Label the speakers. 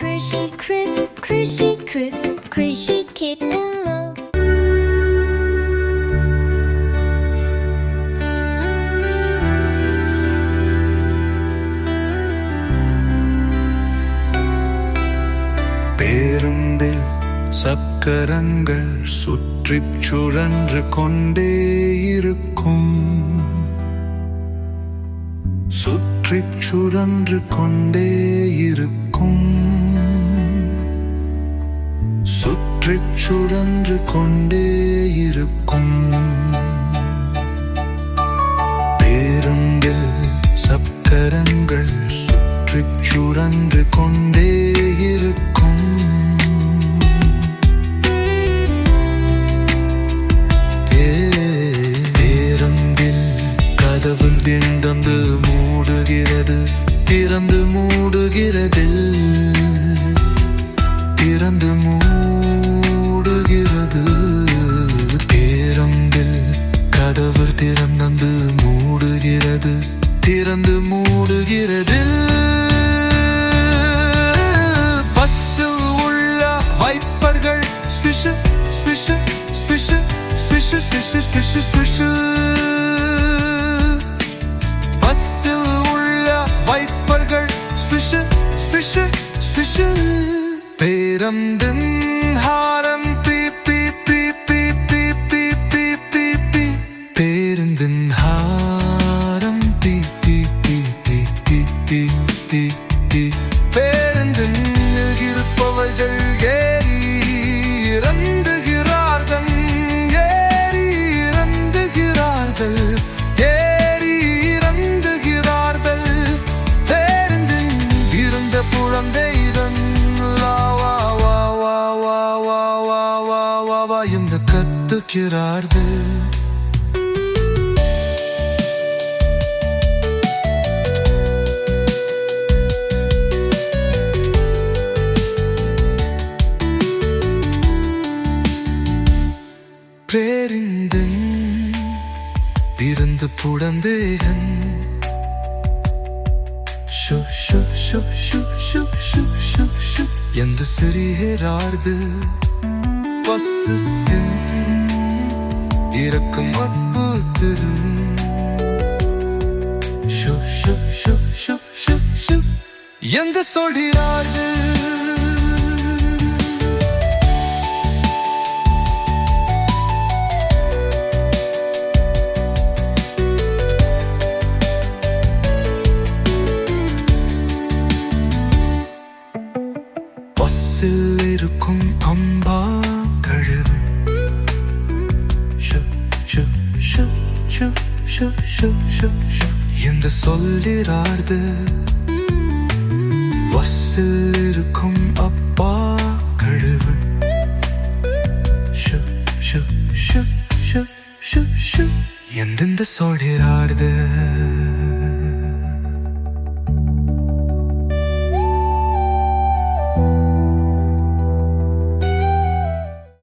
Speaker 1: Crishy crits, crishy crits, crishy kids in love.
Speaker 2: பேருந்தில் சக்கரங்கள் சுற்றிச் சுழன்று கொண்டே இருக்கும், சுற்றிச் சுழன்று கொண்டே இருக்கும், சுற்றிச் சுழன்று கொண்டே இருக்கும். பேருந்தில் சக்கரங்கள் சுற்றிச் சுழன்று கொண்டே இருக்கும். பேருந்தில் கதவு திறந்து மூடுகிறது, திறந்து மூடுகிறது, திறந்து மூடுகிறது. பேருந்தில் கதவு திறந்து மூடுகிறது, திறந்து மூடுகிறது. பஸ்ஸில் உள்ள வைப்பர்கள் swish swish swish swish swish swish swish. பஸ்ஸில் உள்ள வைப்பர்கள் ஸ்விஷ் ஸ்விஷ் ஸ்விஷ். பேருந்தின் ஹாரன் பீ பீ பீ பீ பீ பீ பீ பீ பீ. பேருந்தின் ஹாரம் பீ பீ பீ பீ பீ பீ பீ பீ. பேருந்தில் இருப்பவர்கள் ஏறி இறந்துகிறார்கள், ஏறி இறந்துகிறார்கள், ஏறி இறந்துகிறார்கள். பேருந்தில் இருந்த குழந்தைதான் என்று கத்துகிறார்கள். பேருந்தில் இருந்த குழந்தைகள் ஷு ஷு ஷு ஷு ஷு ஷு ஷு ஷு என்று சிரிக்கிறார்கள். பஸ்ஸில் இருக்கும் அற்புதத்தில் ஷு ஷு ஷு ஷு ஷு ஷு என்று சொல்கிறார்கள். பஸ்ஸில் இருக்கும் அம்பா கழுவு ஷு ஷு ஷு ஷு ஷு ஷு ஷு ஷு என்று சொல்கிறார்கள். பஸ்ஸில் இருக்கும் அப்பா கழுவு ஷு ஷு ஷு ஷு ஷு ஷு என்று சொல்கிறார்கள்.